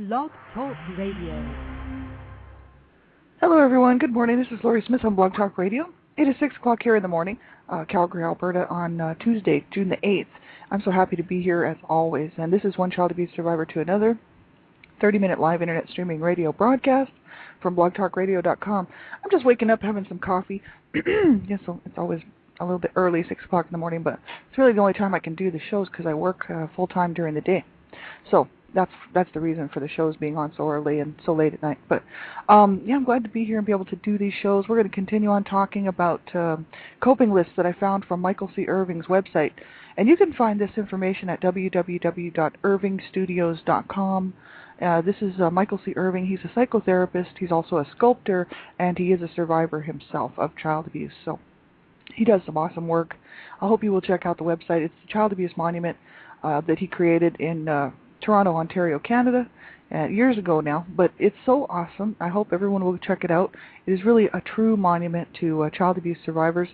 Blog Talk Radio. Hello, everyone. Good morning. This is Laurie Smith on Blog Talk Radio. It is 6 o'clock here in the morning, Calgary, Alberta, on Tuesday, June the 8th. I'm so happy to be here as always. And this is One Child Abuse Survivor to Another, 30-minute live internet streaming radio broadcast from blogtalkradio.com. I'm just waking up, having some coffee. Yes, so it's always a little bit early, 6 o'clock in the morning, but it's really the only time I can do the shows because I work full-time during the day. So that's the reason for the shows being on so early and so late at night. But yeah, I'm glad to be here and be able to do these shows. We're going to continue on talking about coping lists that I found from Michael C. Irving's website. And you can find this information at www.irvingstudios.com. This is Michael C. Irving. He's a psychotherapist. He's also a sculptor, and he is a survivor himself of child abuse. So he does some awesome work. I hope you will check out the website. It's the Child Abuse Monument that he created in Toronto, Ontario, Canada, years ago now, but it's so awesome. I hope everyone will check it out. It is really a true monument to child abuse survivors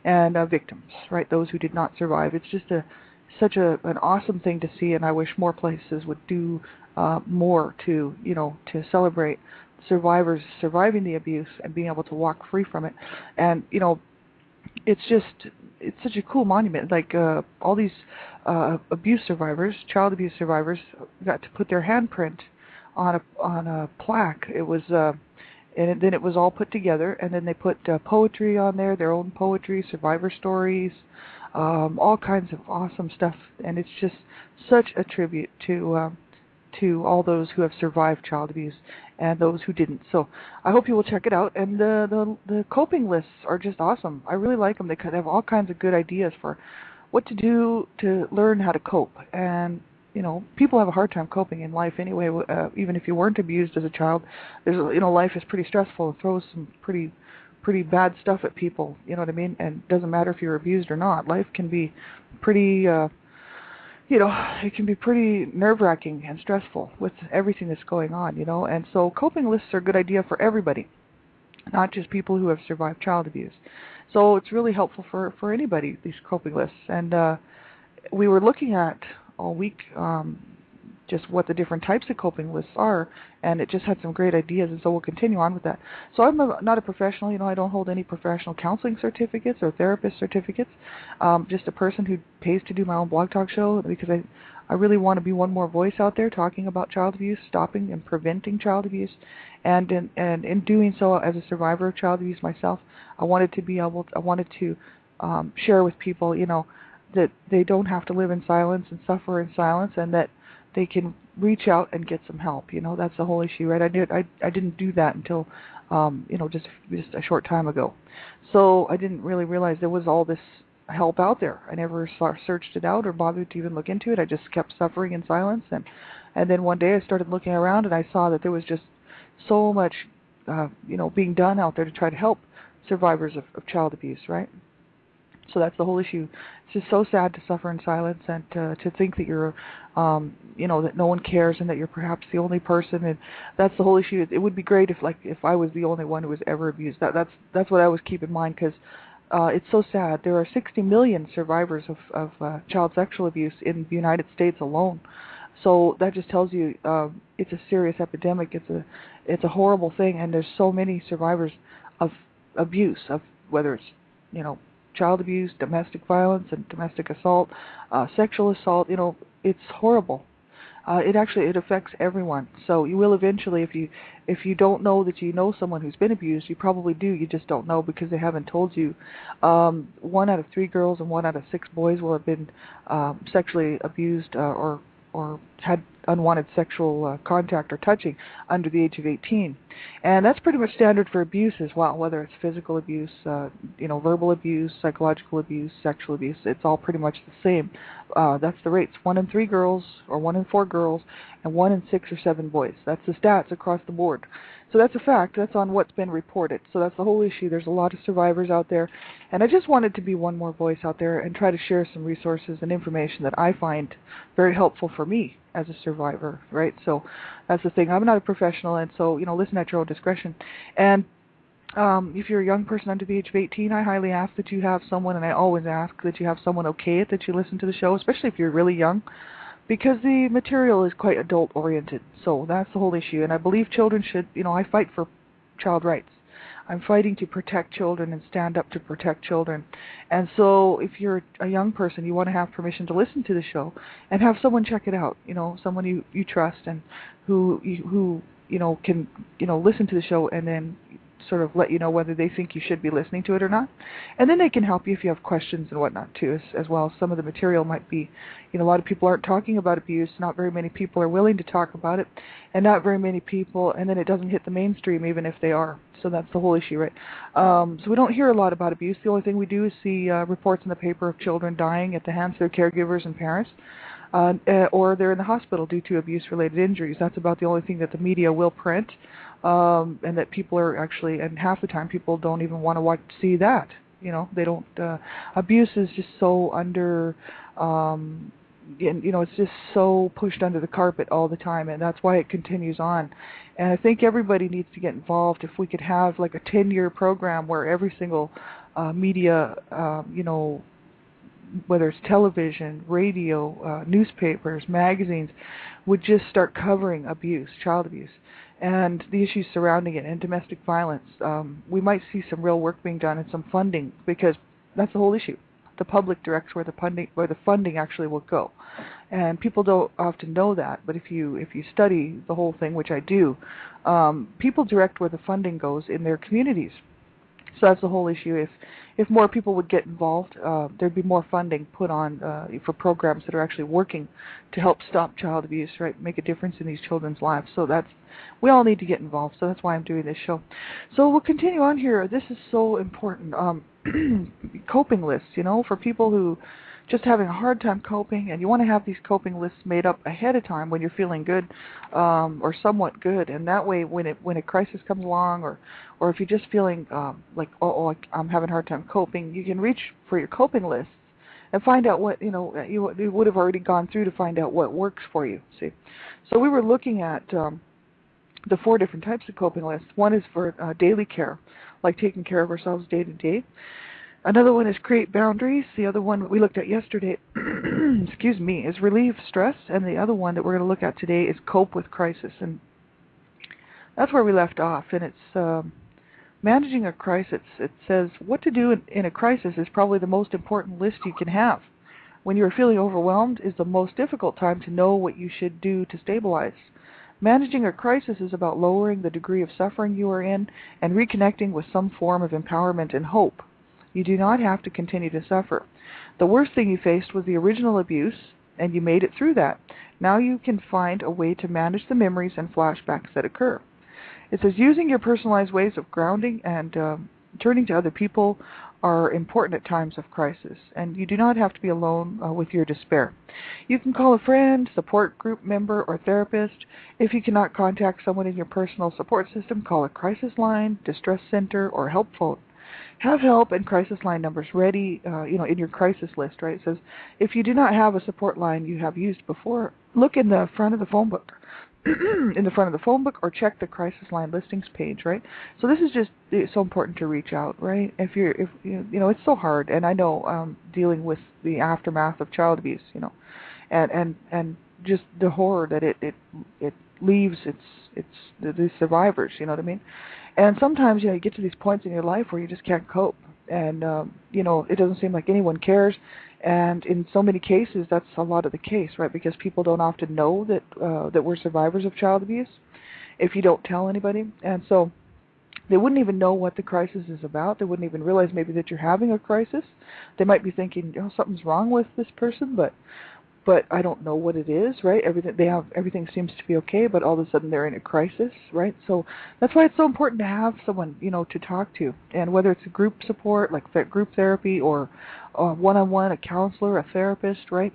and victims, right? Those who did not survive. It's just such an awesome thing to see, and I wish more places would do more to celebrate survivors surviving the abuse and being able to walk free from it. And it's such a cool monument. Like all these abuse survivors, child abuse survivors, got to put their handprint on a plaque. It was and then it was all put together, and then they put poetry on there, their own poetry, survivor stories, all kinds of awesome stuff. And it's just such a tribute to all those who have survived child abuse and those who didn't. So I hope you will check it out. And the coping lists are just awesome. I really like them. They have all kinds of good ideas for what to do to learn how to cope. And people have a hard time coping in life anyway. Even if you weren't abused as a child, life is pretty stressful. It throws some pretty bad stuff at people. You know what I mean? And it doesn't matter if you're abused or not. Life can be pretty. It can be pretty nerve-wracking and stressful with everything that's going on, and so coping lists are a good idea for everybody, not just people who have survived child abuse. So it's really helpful for anybody, these coping lists. And we were looking at all week just what the different types of coping lists are, and it just had some great ideas, and so we'll continue on with that. So I'm not a professional, I don't hold any professional counseling certificates or therapist certificates, just a person who pays to do my own blog talk show, because I really want to be one more voice out there talking about child abuse, stopping and preventing child abuse, and in doing so, as a survivor of child abuse myself, I wanted to share with people, that they don't have to live in silence and suffer in silence, and that they can reach out and get some help. That's the whole issue, right? I didn't do that until, just a short time ago. So I didn't really realize there was all this help out there. I never searched it out or bothered to even look into it. I just kept suffering in silence. And then one day I started looking around, and I saw that there was just so much, being done out there to try to help survivors of child abuse, right? So that's the whole issue. It's just so sad to suffer in silence and to think that you're, that no one cares and that you're perhaps the only person. And that's the whole issue. It would be great if I was the only one who was ever abused. That's what I always keep in mind, because it's so sad. There are 60 million survivors of child sexual abuse in the United States alone. So that just tells you it's a serious epidemic. It's a horrible thing, and there's so many survivors of abuse, of whether it's child abuse, domestic violence, and domestic assault, sexual assault. It's horrible. It affects everyone. So you will eventually, if you don't know that you know someone who's been abused, you probably do. You just don't know because they haven't told you. 1 out of 3 girls and 1 out of 6 boys will have been sexually abused or had unwanted sexual contact or touching under the age of 18. And that's pretty much standard for abuse as well, whether it's physical abuse, verbal abuse, psychological abuse, sexual abuse. It's all pretty much the same. That's the rates. 1 in 3 girls, or 1 in 4 girls, and 1 in 6 or 7 boys. That's the stats across the board. So that's a fact. That's on what's been reported. So that's the whole issue. There's a lot of survivors out there, and I just wanted to be one more voice out there and try to share some resources and information that I find very helpful for me as a survivor, right? So that's the thing. I'm not a professional, and so, listen at your own discretion. And if you're a young person under the age of 18, I highly ask that you have someone, and I always ask that you have someone okay it, that you listen to the show, especially if you're really young, because the material is quite adult oriented. So that's the whole issue. And I believe children should, I fight for child rights. I'm fighting to protect children and stand up to protect children. And so if you're a young person, you want to have permission to listen to the show and have someone check it out, someone you trust and who can, listen to the show and then sort of let you know whether they think you should be listening to it or not. And then they can help you if you have questions and whatnot too, as well. Some of the material might be, a lot of people aren't talking about abuse, not very many people are willing to talk about it, and not very many people, and then it doesn't hit the mainstream even if they are. So that's the whole issue, right? So we don't hear a lot about abuse. The only thing we do is see reports in the paper of children dying at the hands of their caregivers and parents. Or they're in the hospital due to abuse-related injuries. That's about the only thing that the media will print, and that people are actually, and half the time people don't even want to see that. They don't. Abuse is just so under, it's just so pushed under the carpet all the time, and that's why it continues on. And I think everybody needs to get involved. If we could have like a 10-year program where every single media, whether it's television, radio, newspapers, magazines, would just start covering abuse, child abuse, and the issues surrounding it, and domestic violence. We might see some real work being done and some funding, because that's the whole issue. The public directs where the funding actually will go, and people don't often know that. But if you study the whole thing, which I do, people direct where the funding goes in their communities. So that's the whole issue. If more people would get involved, there'd be more funding put on for programs that are actually working to help stop child abuse, right? Make a difference in these children's lives. So we all need to get involved. So that's why I'm doing this show. So we'll continue on here. This is so important. Coping lists, for people who just having a hard time coping, and you want to have these coping lists made up ahead of time when you're feeling good, or somewhat good, and that way when a crisis comes along, or if you're just feeling like I'm having a hard time coping, you can reach for your coping lists and find out what you would have already gone through to find out what works for you. See, so we were looking at the 4 different types of coping lists. One is for daily care, like taking care of ourselves day to day. Another one is create boundaries. The other one we looked at yesterday, excuse me, is relieve stress. And the other one that we're going to look at today is cope with crisis. And that's where we left off. And it's managing a crisis. It says what to do in a crisis is probably the most important list you can have. When you're feeling overwhelmed is the most difficult time to know what you should do to stabilize. Managing a crisis is about lowering the degree of suffering you are in and reconnecting with some form of empowerment and hope. You do not have to continue to suffer. The worst thing you faced was the original abuse, and you made it through that. Now you can find a way to manage the memories and flashbacks that occur. It says using your personalized ways of grounding and turning to other people are important at times of crisis, and you do not have to be alone with your despair. You can call a friend, support group member, or therapist. If you cannot contact someone in your personal support system, call a crisis line, distress center, or help phone. Have help and crisis line numbers ready, in your crisis list, right? It says, if you do not have a support line you have used before, look in the front of the phone book, or check the crisis line listings page, right? So this is just so important to reach out, right? If it's so hard, and I know dealing with the aftermath of child abuse, and just the horror that it leaves the survivors, you know what I mean? And sometimes, you get to these points in your life where you just can't cope. And, it doesn't seem like anyone cares. And in so many cases, that's a lot of the case, right? Because people don't often know that we're survivors of child abuse if you don't tell anybody. And so they wouldn't even know what the crisis is about. They wouldn't even realize maybe that you're having a crisis. They might be thinking, something's wrong with this person, but I don't know what it is, right? Everything seems to be okay, but all of a sudden they're in a crisis, right? So that's why it's so important to have someone, to talk to. And whether it's a group support, like group therapy, or one-on-one, a counselor, a therapist, right?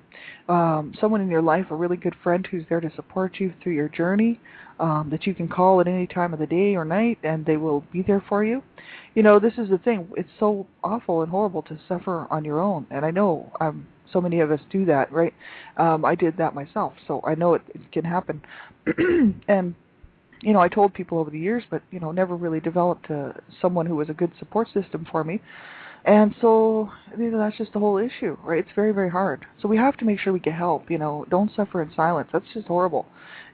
Someone in your life, a really good friend who's there to support you through your journey, that you can call at any time of the day or night, and they will be there for you. This is the thing. It's so awful and horrible to suffer on your own. And I know so many of us do that, right? I did that myself, so I know it can happen. And, I told people over the years, but, never really developed someone who was a good support system for me. And so, that's just the whole issue, right? It's very, very hard. So we have to make sure we get help. Don't suffer in silence. That's just horrible.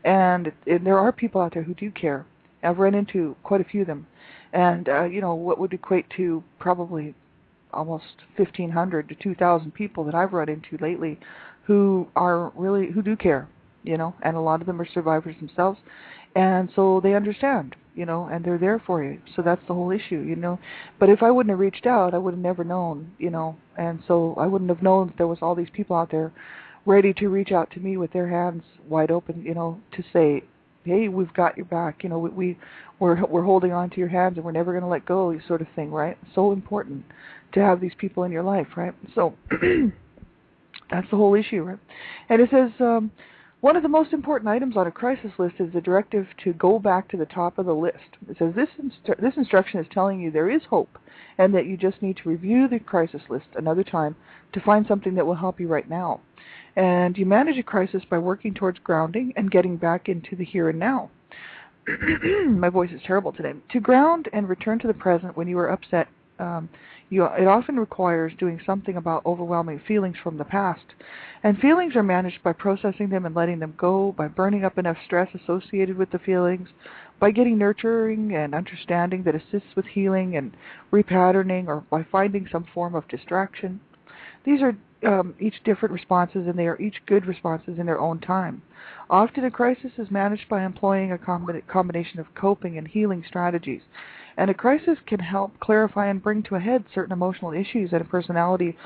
And there are people out there who do care. I've run into quite a few of them, and what would equate to probably almost 1,500 to 2,000 people that I've run into lately, who do care, and a lot of them are survivors themselves, and so they understand, and they're there for you. So that's the whole issue. But if I wouldn't have reached out, I would have never known, and so I wouldn't have known that there was all these people out there ready to reach out to me with their hands wide open, to say, hey, we've got your back, we're holding on to your hands and we're never going to let go, sort of thing, right? So important to have these people in your life, right? So that's the whole issue, right? And it says, one of the most important items on a crisis list is the directive to go back to the top of the list. It says this instruction is telling you there is hope and that you just need to review the crisis list another time to find something that will help you right now. And you manage a crisis by working towards grounding and getting back into the here and now. My voice is terrible today. To ground and return to the present when you are upset, it often requires doing something about overwhelming feelings from the past. And feelings are managed by processing them and letting them go, by burning up enough stress associated with the feelings, by getting nurturing and understanding that assists with healing and repatterning, or by finding some form of distraction. These are each different responses, and they are each good responses in their own time. Often a crisis is managed by employing a combination of coping and healing strategies. And a crisis can help clarify and bring to a head certain emotional issues and personality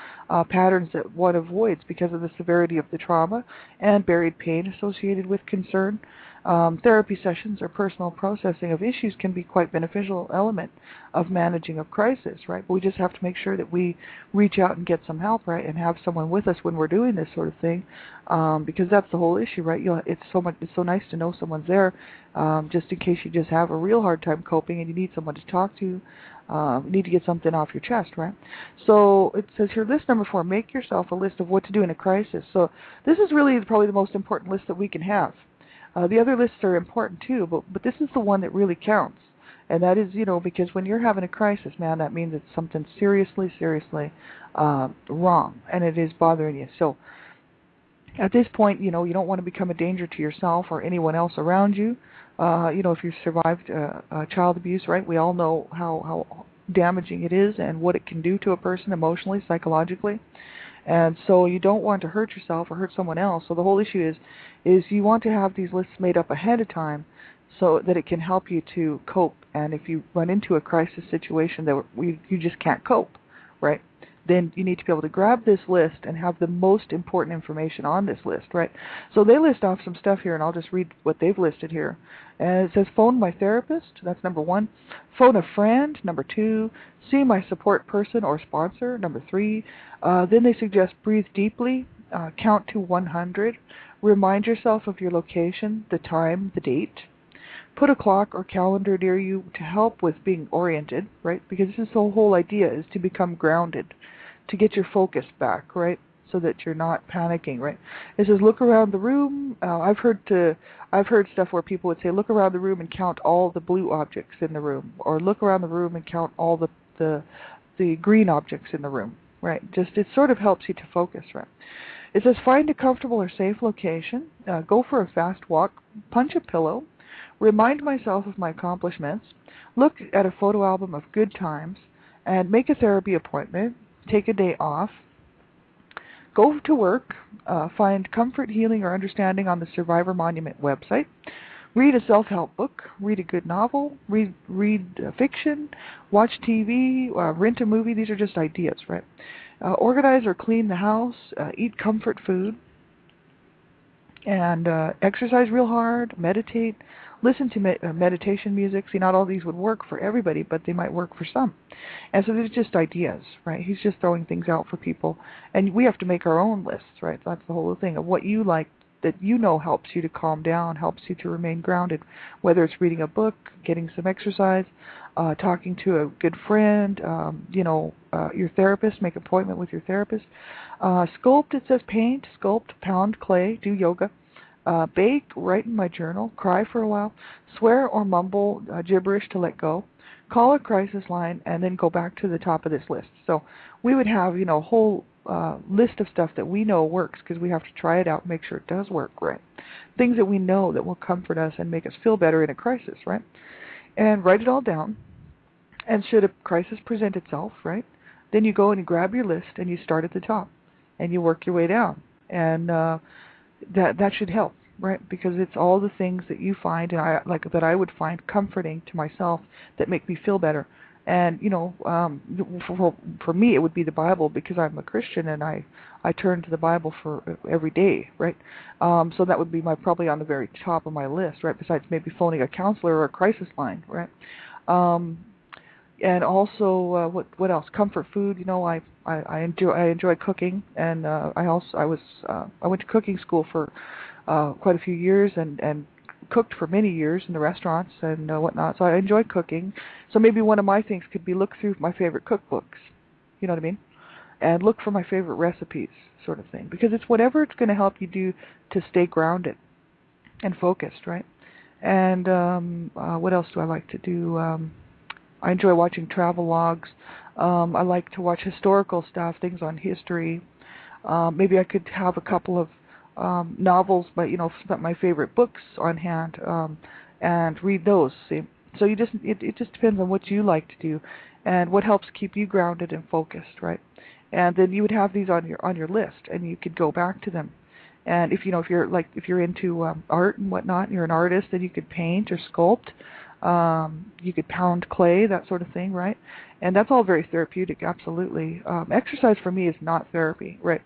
patterns that one avoids because of the severity of the trauma and buried pain associated with concern. Therapy sessions or personal processing of issues can be quite beneficial element of managing a crisis, right? But we just have to make sure that we reach out and get some help, right, and have someone with us when we're doing this sort of thing, because that's the whole issue, right? It's so nice to know someone's there, just in case you just have a real hard time coping and you need someone to talk to. You need to get something off your chest, right? So it says here, list number 4, make yourself a list of what to do in a crisis. So this is really probably the most important list that we can have. The other lists are important too, but this is the one that really counts. And that is, because when you're having a crisis, man, that means it's something seriously wrong, and it is bothering you. So at this point, you don't want to become a danger to yourself or anyone else around you. If you've survived child abuse, right, we all know how damaging it is and what it can do to a person emotionally, psychologically. And so you don't want to hurt yourself or hurt someone else. So the whole issue is you want to have these lists made up ahead of time so that it can help you to cope. And if you run into a crisis situation that you just can't cope, right, then you need to be able to grab this list and have the most important information on this list, right? So they list off some stuff here, and I'll just read what they've listed here. And it says phone my therapist, that's number 1. Phone a friend, number 2. See my support person or sponsor, number 3. Then they suggest breathe deeply, count to 100. Remind yourself of your location, the time, the date. Put a clock or calendar near you to help with being oriented, right? Because this is the whole idea, is to become grounded, to get your focus back, right? So that you're not panicking, right? It says look around the room. I've heard stuff where people would say look around the room and count all the blue objects in the room, or look around the room and count all the green objects in the room, right? Just it sort of helps you to focus, right? It says find a comfortable or safe location. Go for a fast walk. Punch a pillow. Remind myself of my accomplishments. Look at a photo album of good times, and make a therapy appointment. Take a day off. Go to work. Find comfort, healing, or understanding on the Survivor Monument website. Read a self-help book. Read a good novel. Read fiction. Watch TV. Rent a movie. These are just ideas, right? Organize or clean the house. Eat comfort food. And exercise real hard. Meditate. Listen to meditation music. See, not all these would work for everybody, but they might work for some. And so there's just ideas, right? He's just throwing things out for people. And we have to make our own lists, right? That's the whole thing of what you like that helps you to calm down, helps you to remain grounded, whether it's reading a book, getting some exercise, talking to a good friend, your therapist, make an appointment with your therapist. Sculpt, it says paint, sculpt, pound clay, do yoga. bake, write in my journal, cry for a while, swear or mumble gibberish to let go, call a crisis line, and then go back to the top of this list. So we would have, a whole list of stuff that we know works because we have to try it out and make sure it does work, right? Things that we know that will comfort us and make us feel better in a crisis, right? And write it all down. And should a crisis present itself, right, then you go and you grab your list and you start at the top and you work your way down. And that should help, right? Because it's all the things that you find and that I would find comforting to myself that make me feel better. And for me, it would be the Bible because I'm a Christian and I turn to the Bible for every day, right? So that would be probably on the very top of my list, right? Besides maybe phoning a counselor or a crisis line, right? And also, what else? Comfort food. I enjoy cooking, and I went to cooking school for quite a few years, and cooked for many years in the restaurants and whatnot. So I enjoy cooking. So maybe one of my things could be look through my favorite cookbooks. You know what I mean? And look for my favorite recipes, sort of thing. Because it's whatever it's going to help you do to stay grounded and focused, right? And what else do I like to do? I enjoy watching travel logs. I like to watch historical stuff, things on history. Maybe I could have a couple of novels, but my favorite books on hand, and read those. See, so it just depends on what you like to do, and what helps keep you grounded and focused, right? And then you would have these on your list, and you could go back to them. And if you're into art and whatnot, and you're an artist, then you could paint or sculpt. You could pound clay, that sort of thing, right? And that's all very therapeutic, absolutely. Exercise for me is not therapy, right?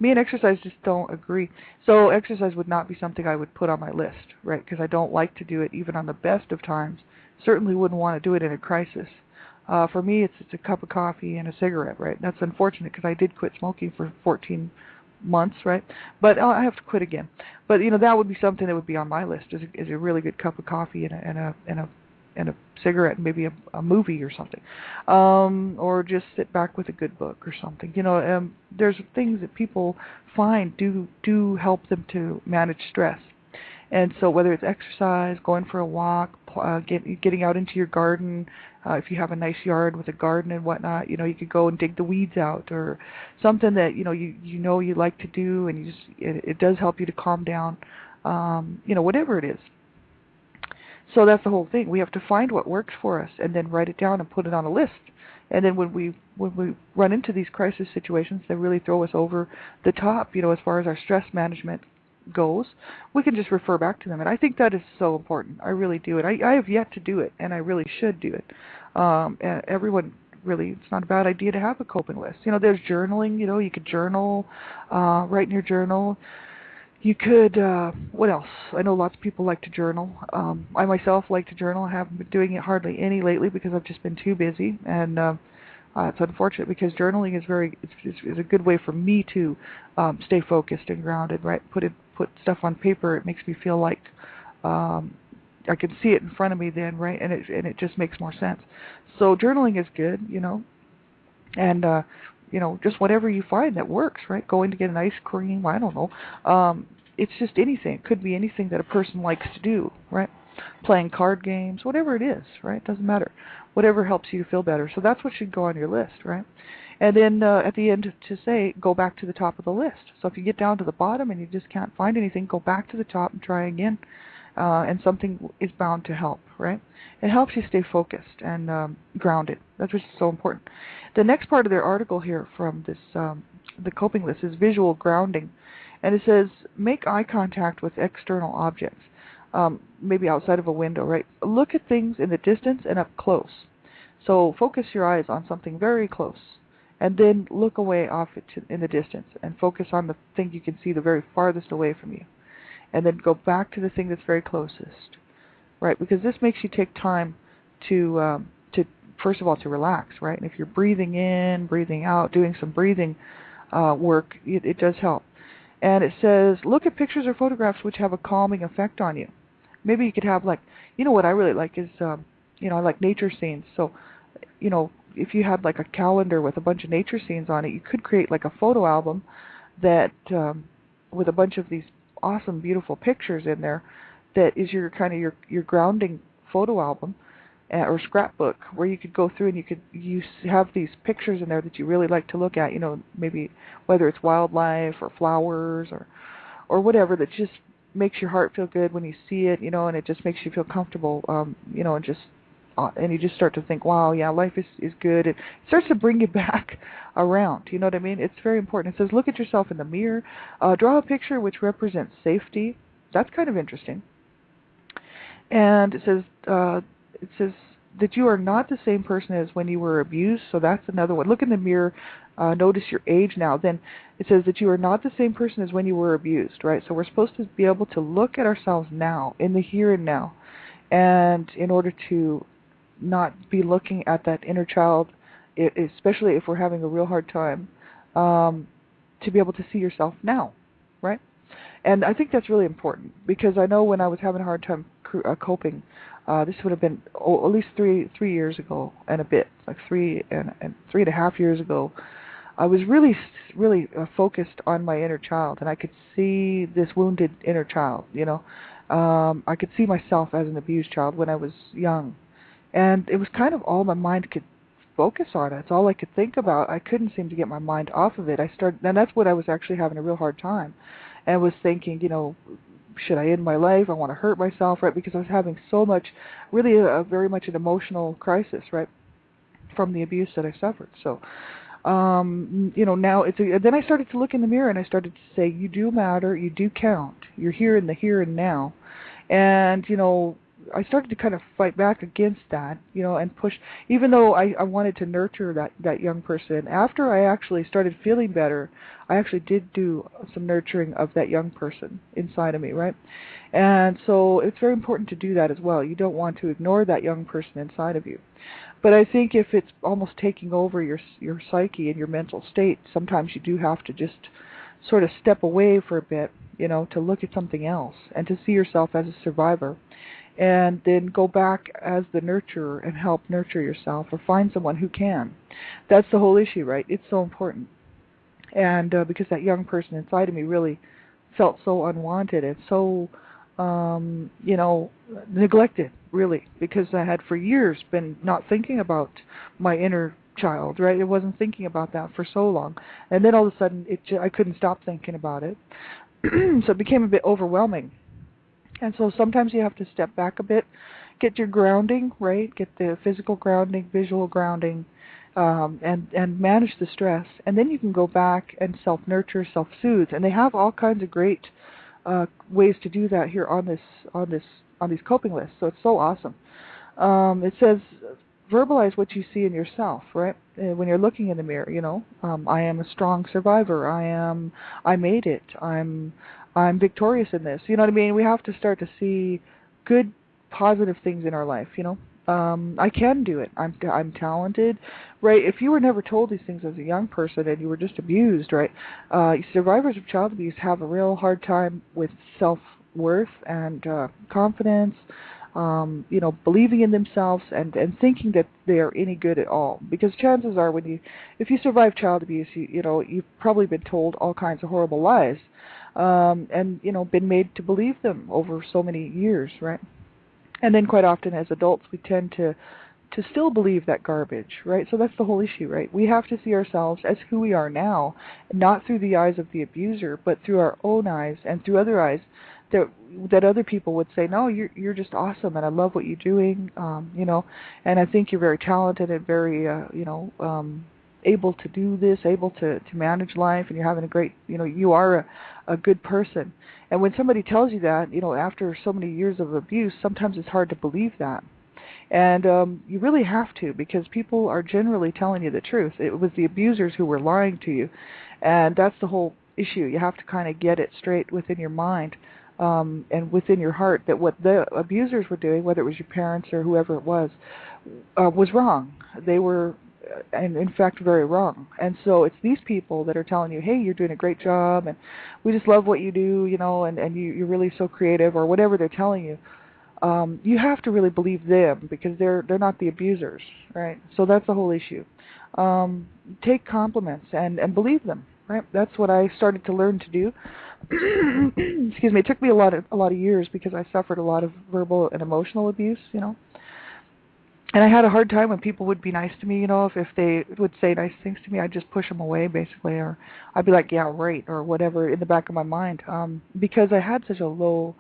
Me and exercise just don't agree. So exercise would not be something I would put on my list, right? Because I don't like to do it even on the best of times. Certainly wouldn't want to do it in a crisis. For me, it's a cup of coffee and a cigarette, right? That's unfortunate because I did quit smoking for 14 months, right? But I have to quit again. But that would be something that would be on my list is a really good cup of coffee and a cigarette, and maybe a movie or something, or just sit back with a good book or something. There's things that people find do help them to manage stress. And so whether it's exercise, going for a walk, getting out into your garden, if you have a nice yard with a garden and whatnot, you could go and dig the weeds out, or something that you like to do, and it does help you to calm down, whatever it is. So that's the whole thing. We have to find what works for us and then write it down and put it on a list. And then when we run into these crisis situations that really throw us over the top, as far as our stress management goes, we can just refer back to them. And I think that is so important. I really do. And I have yet to do it, and I really should do it. And everyone really, it's not a bad idea to have a coping list. There's journaling. You could journal, write in your journal. You could, what else? I know lots of people like to journal. I myself like to journal. I haven't been doing it hardly any lately because I've just been too busy, and it's unfortunate because journaling is a good way for me to stay focused and grounded. Right? Put stuff on paper. It makes me feel like I can see it in front of me then, right? And it just makes more sense. So journaling is good, and just whatever you find that works, right? Going to get an ice cream, I don't know. It's just anything. It could be anything that a person likes to do, right? Playing card games, whatever it is, right? Doesn't matter. Whatever helps you feel better. So that's what should go on your list, right? And then at the end to say, go back to the top of the list. So if you get down to the bottom and you just can't find anything, go back to the top and try again. And something is bound to help, right? It helps you stay focused and grounded. That's what's so important. The next part of their article here from this, the coping list, is visual grounding. And it says, make eye contact with external objects, maybe outside of a window, right? Look at things in the distance and up close. So focus your eyes on something very close, and then look away off in the distance and focus on the thing you can see the very farthest away from you. And then go back to the thing that's very closest, right? Because this makes you take time to first of all, to relax, right? And if you're breathing in, breathing out, doing some breathing work, it does help. And it says, look at pictures or photographs which have a calming effect on you. Maybe you could have what I really like is, I like nature scenes. So, if you had like a calendar with a bunch of nature scenes on it, you could create like a photo album that with a bunch of these awesome, beautiful pictures in there that is your kind of your grounding photo album or scrapbook, where you could go through and you have these pictures in there that you really like to look at, maybe whether it's wildlife or flowers or whatever, that just makes your heart feel good when you see it, and it just makes you feel comfortable, and you just start to think, wow, yeah, life is good. It starts to bring you back around, you know what I mean? It's very important. It says, look at yourself in the mirror, draw a picture which represents safety. That's kind of interesting. And it says that you are not the same person as when you were abused. So that's another one. Look in the mirror, notice your age now. Then it says that you are not the same person as when you were abused, right? So we're supposed to be able to look at ourselves now, in the here and now, and in order to not be looking at that inner child, especially if we're having a real hard time, to be able to see yourself now, right? And I think that's really important, because I know when I was having a hard time coping, this would have been at least three years ago and a bit, like 3.5 years ago. I was really focused on my inner child, and I could see this wounded inner child. I could see myself as an abused child when I was young, and it was kind of all my mind could focus on. It's all I could think about. I couldn't seem to get my mind off of it. And that's what I was actually having a real hard time. And I was thinking, should I end my life? I want to hurt myself, right? Because I was having so much, really very much an emotional crisis, right, from the abuse that I suffered. So, now then I started to look in the mirror and I started to say, you do matter, you do count, you're here in the here and now. And, I started to kind of fight back against that, and push, even though I wanted to nurture that young person. After I actually started feeling better, I actually did do some nurturing of that young person inside of me, right? And so it's very important to do that as well. You don't want to ignore that young person inside of you. But I think if it's almost taking over your psyche and your mental state, sometimes you do have to just sort of step away for a bit, to look at something else and to see yourself as a survivor, and then go back as the nurturer and help nurture yourself, or find someone who can. That's the whole issue, right? It's so important. And because that young person inside of me really felt so unwanted and so, neglected, really, because I had for years been not thinking about my inner child, right? I wasn't thinking about that for so long. And then all of a sudden, I couldn't stop thinking about it. So it became a bit overwhelming. And so sometimes you have to step back a bit, get your grounding, right? Get the physical grounding, visual grounding, and manage the stress. And then you can go back and self-nurture, self-soothe. And they have all kinds of great ways to do that here on these coping lists. So it's so awesome. It says, verbalize what you see in yourself, right? When you're looking in the mirror, I am a strong survivor. I made it. I'm victorious in this. You know what I mean? We have to start to see good, positive things in our life. I can do it. I'm talented, right? If you were never told these things as a young person and you were just abused, right? Survivors of child abuse have a real hard time with self-worth and confidence. Believing in themselves and thinking that they are any good at all. Because chances are, if you survive child abuse, you've probably been told all kinds of horrible lies, and been made to believe them over so many years, right? And then quite often as adults, we tend to still believe that garbage, right? So that's the whole issue, right? We have to see ourselves as who we are now, not through the eyes of the abuser, but through our own eyes and through other eyes that other people would say, no, you're just awesome, and I love what you're doing, and I think you're very talented and very, able to do this, able to manage life, and you're having a great, you are a good person. And when somebody tells you that, after so many years of abuse, sometimes it's hard to believe that. And you really have to, because people are generally telling you the truth. It was the abusers who were lying to you, and that's the whole issue. You have to kind of get it straight within your mind. And within your heart, that what the abusers were doing, whether it was your parents or whoever it was wrong. They were, and in fact, very wrong. And so it's these people that are telling you, hey, you're doing a great job, and we just love what you do, and you're really so creative, or whatever they're telling you. You have to really believe them, because they're not the abusers, right? So that's the whole issue. Take compliments and believe them, right? That's what I started to learn to do. Excuse me. It took me a lot of years because I suffered a lot of verbal and emotional abuse, And I had a hard time when people would be nice to me, if they would say nice things to me, I'd just push them away basically, or I'd be like, yeah, right, or whatever in the back of my mind, because I had such a low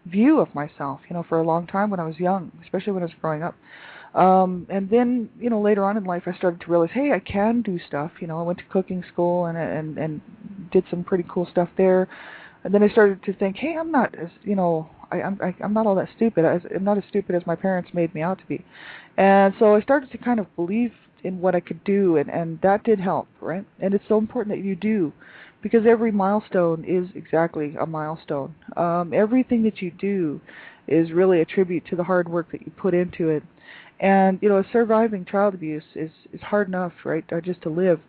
view of myself, for a long time when I was young, especially when I was growing up. And then, later on in life, I started to realize, hey, I can do stuff. I went to cooking school and did some pretty cool stuff there. And then I started to think, hey, I'm not as, I'm not all that stupid. I'm not as stupid as my parents made me out to be. And so I started to kind of believe in what I could do, and that did help, right? And it's so important that you do, because every milestone is exactly a milestone. Everything that you do is really a tribute to the hard work that you put into it. And, surviving child abuse is hard enough, right, just to live.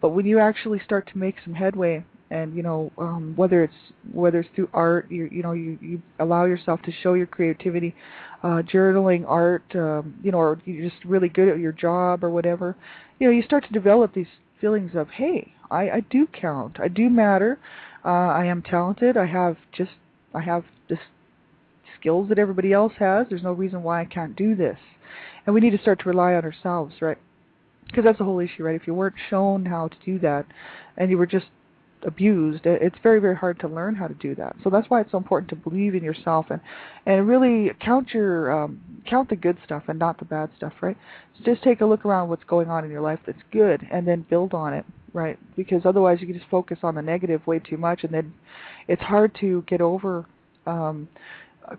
But when you actually start to make some headway, and whether it's through art, you allow yourself to show your creativity, journaling, art, or you're just really good at your job or whatever, you start to develop these feelings of, hey, I do count, I do matter, I am talented, I have this skills that everybody else has. There's no reason why I can't do this, and we need to start to rely on ourselves, right? Because that's the whole issue, right? If you weren't shown how to do that, and you were just abused, it's very, very hard to learn how to do that. So that's why it's so important to believe in yourself and really count the good stuff and not the bad stuff, right? So just take a look around what's going on in your life that's good and then build on it, right? Because otherwise you can just focus on the negative way too much, and then it's hard to get over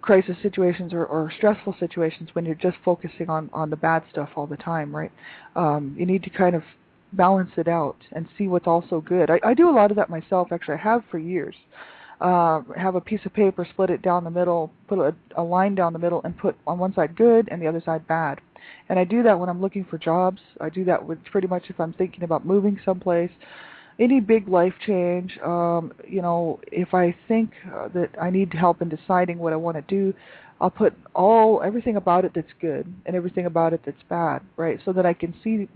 crisis situations or stressful situations when you're just focusing on the bad stuff all the time, right? You need to kind of balance it out and see what's also good. I do a lot of that myself, actually. I have for years. Have a piece of paper, split it down the middle, put a line down the middle, and put on one side good and the other side bad. And I do that when I'm looking for jobs. I do that with pretty much if I'm thinking about moving someplace, any big life change. If I think that I need help in deciding what I want to do, I'll put everything about it that's good and everything about it that's bad, right? So that I can see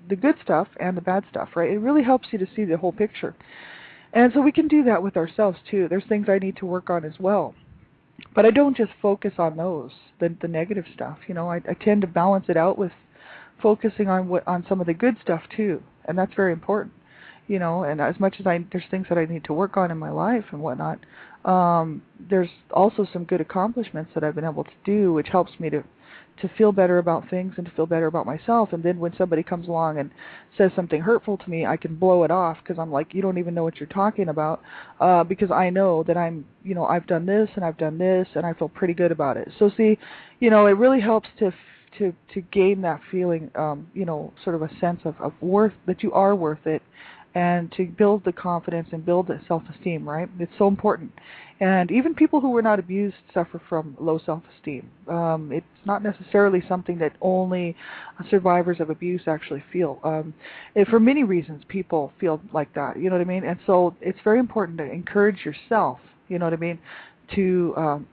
the good stuff and the bad stuff, right? It really helps you to see the whole picture. And so we can do that with ourselves too. There's things I need to work on as well. But I don't just focus on those, the negative stuff. I tend to balance it out with focusing on some of the good stuff too. And that's very important. And as much as there's things that I need to work on in my life and whatnot, there's also some good accomplishments that I've been able to do, which helps me to feel better about things and to feel better about myself. And then when somebody comes along and says something hurtful to me, I can blow it off because I'm like, you don't even know what you're talking about, because I know that I've done this and I've done this and I feel pretty good about it. So see, it really helps to gain that feeling, sort of a sense of worth, that you are worth it, and to build the confidence and build the self-esteem, right? It's so important. And even people who were not abused suffer from low self-esteem. It's not necessarily something that only survivors of abuse actually feel. And for many reasons, people feel like that, you know what I mean? And so it's very important to encourage yourself, you know what I mean, to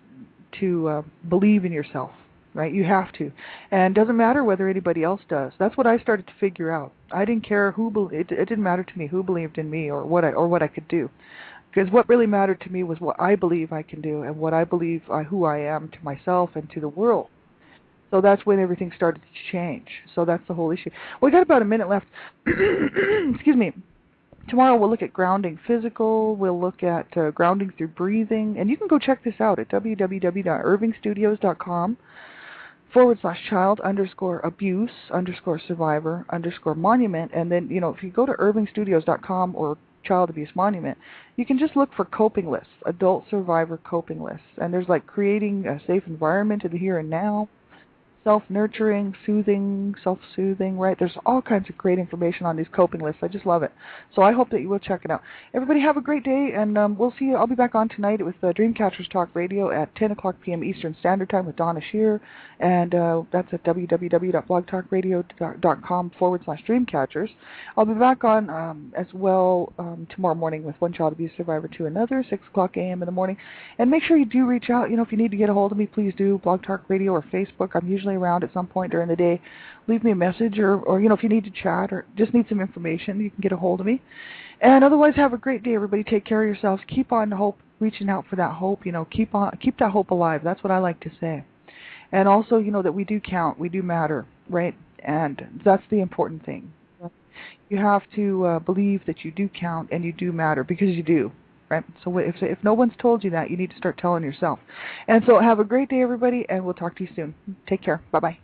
believe in yourself. Right, you have to, and it doesn't matter whether anybody else does. That's what I started to figure out. I didn't care it didn't matter to me who believed in me or what I could do, because what really mattered to me was what I believe I can do and what I believe who I am to myself and to the world. So that's when everything started to change. So that's the whole issue. We got about a minute left. Excuse me. Tomorrow we'll look at grounding physical. We'll look at grounding through breathing, and you can go check this out at www.irvingstudios.com. /child_abuse_survivor_monument, and then if you go to irvingstudios.com or Child Abuse Monument, you can just look for coping lists, adult survivor coping lists, and there's like creating a safe environment in the here and now, self-nurturing, soothing, self-soothing, right? There's all kinds of great information on these coping lists. I just love it. So I hope that you will check it out. Everybody have a great day, and we'll see you. I'll be back on tonight with Dreamcatchers Talk Radio at 10 o'clock p.m. Eastern Standard Time with Donna Shear, and that's at www.blogtalkradio.com/Dreamcatchers. I'll be back on as well tomorrow morning with One Child Abuse Survivor to Another, 6 o'clock a.m. in the morning. And make sure you do reach out. If you need to get a hold of me, please do. Blog Talk Radio or Facebook. I'm usually around at some point during the day, leave me a message, or if you need to chat or just need some information, you can get a hold of me. And otherwise, have a great day, everybody. Take care of yourselves. Keep on reaching out for that hope. Keep that hope alive. That's what I like to say. And also, that we do count, we do matter, right? And that's the important thing. You have to believe that you do count and you do matter, because you do, right? So if no one's told you that, you need to start telling yourself. And so have a great day, everybody, and we'll talk to you soon. Take care. Bye-bye.